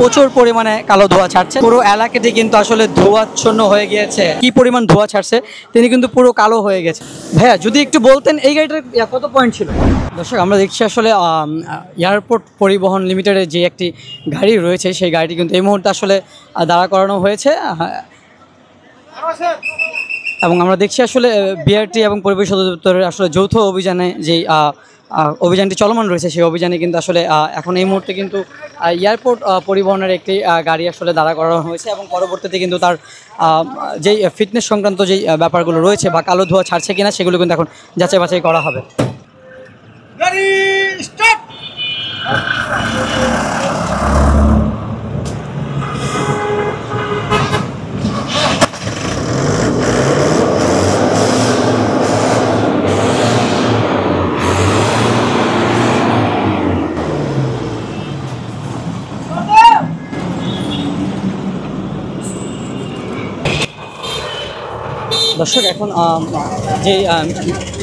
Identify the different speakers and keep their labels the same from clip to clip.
Speaker 1: প্রচুর পরিমাণে কালো ধোঁয়া ছাড়ছে, পুরো এলাকাটি কিন্তু আসলে ধোঁয়াচ্ছন্ন হয়ে গিয়েছে। কি পরিমাণ ধোঁয়া ছাড়ছে, তিনি কিন্তু পুরো কালো হয়ে গেছে। ভাইয়া যদি একটু বলতেন এই গাড়িটার কত পয়েন্ট ছিল? দর্শক আমরা দেখছি আসলে এয়ারপোর্ট পরিবহন লিমিটেডের যে একটি গাড়ি রয়েছে সেই গাড়িটি কিন্তু এই মুহূর্তে আসলে দাঁড়া করানো হয়েছে, এবং আমরা দেখছি আসলে বিআরটি এবং পরিবেশ অধিদপ্তরের আসলে যৌথ অভিযানে যেই অভিযানটি চলমান রয়েছে সেই অভিযানে কিন্তু আসলে এখন এই মুহূর্তে কিন্তু এয়ারপোর্ট পরিবহনের একটি গাড়ি আসলে দাঁড়া করানো হয়েছে, এবং পরবর্তীতে কিন্তু তার যেই ফিটনেস সংক্রান্ত যেই ব্যাপারগুলো রয়েছে বা কালো ধোঁয়া ছাড়ছে কিনা সেগুলো কিন্তু এখন যাচাই বাছাই করা হবে। দর্শক এখন যে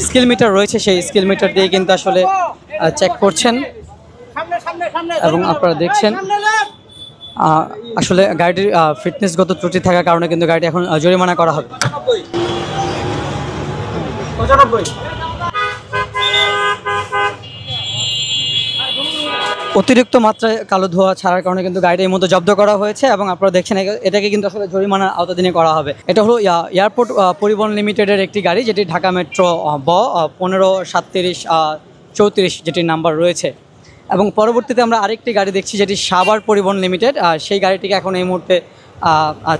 Speaker 1: স্কেল মিটার রয়েছে সেই স্কেল মিটার দিয়ে কিন্তু আসলে চেক করছেন, এবং আপনারা দেখছেন আসলে গাড়িটির ফিটনেসগত ত্রুটি থাকার কারণে কিন্তু গাড়িটি এখন জরিমানা করা হবে। অতিরিক্ত মাত্রায় কালো ধোঁয়া ছাড়ার কারণে কিন্তু গাড়িটা এই মতো জব্দ করা হয়েছে, এবং আপনারা দেখছেন এটাকে কিন্তু আসলে জরিমানার আওতাধীনে করা হবে। এটা হলো এয়ারপোর্ট পরিবহন লিমিটেডের একটি গাড়ি, যেটি ঢাকা মেট্রো 153734 যেটির নাম্বার রয়েছে। এবং পরবর্তীতে আমরা আরেকটি গাড়ি দেখছি যেটি সাভার পরিবহন লিমিটেড, সেই গাড়িটিকে এখন এই মুহূর্তে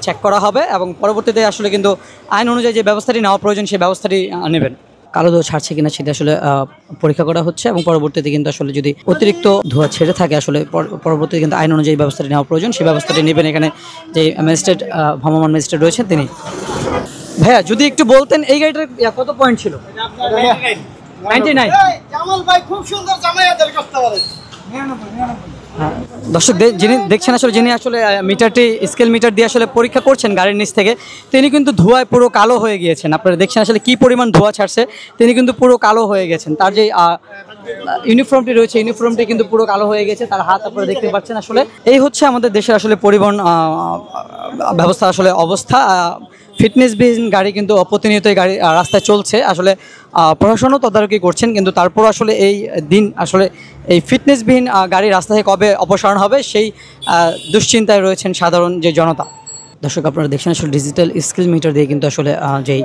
Speaker 1: চেক করা হবে, এবং পরবর্তীতে আসলে কিন্তু আইন অনুযায়ী যে ব্যবস্থাটি নেওয়া প্রয়োজন সেই ব্যবস্থাটি নেবেন। কালো ধোঁয়া ছাড়ছে কিনা সেটা আসলে পরীক্ষা করা হচ্ছে, এবং পরবর্তীতে কিন্তু আসলে যদি অতিরিক্ত ধোঁয়া ছেড়ে থাকে আসলে পরবর্তীতে কিন্তু আইন অনুযায়ী ব্যবস্থাটি নেওয়া প্রয়োজন সেই ব্যবস্থাটি নেবেন। এখানে যে ম্যাজিস্ট্রেট ভ্রাম্যমাণ ম্যাজিস্ট্রেট রয়েছেন তিনি। ভাইয়া যদি একটু বলতেন এই গাড়িটার কত পয়েন্ট ছিল? 99। জামাল ভাই খুব সুন্দর জামাইয়াদের করতে পারে। দর্শক যিনি দেখছেন আসলে যিনি আসলে মিটারটি স্কেল মিটার দিয়ে আসলে পরীক্ষা করছেন গাড়ির নিচ থেকে, তিনি কিন্তু ধোঁয়ায় পুরো কালো হয়ে গিয়েছেন। আপনারা দেখছেন আসলে কি পরিমাণ ধোঁয়া ছাড়ছে, তিনি কিন্তু পুরো কালো হয়ে গেছেন। তার যে ইউনিফর্মটি রয়েছে ইউনিফর্মটি কিন্তু পুরো কালো হয়ে গেছে, তার হাত আপনারা দেখতে পাচ্ছেন। আসলে এই হচ্ছে আমাদের দেশের আসলে পরিবহন ব্যবস্থা আসলে অবস্থা। ফিটনেসবিহীন গাড়ি কিন্তু প্রতিনিয়তই গাড়ি রাস্তায় চলছে, আসলে প্রশাসনও তদারকি করছেন, কিন্তু তারপর আসলে এই দিন আসলে এই ফিটনেসবিহীন গাড়ি রাস্তা থেকে কবে অপসারণ হবে সেই দুশ্চিন্তায় রয়েছেন সাধারণ যে জনতা। দর্শক আপনারা দেখছেন আসলে ডিজিটাল স্কেল মিটার দিয়ে কিন্তু আসলে যেই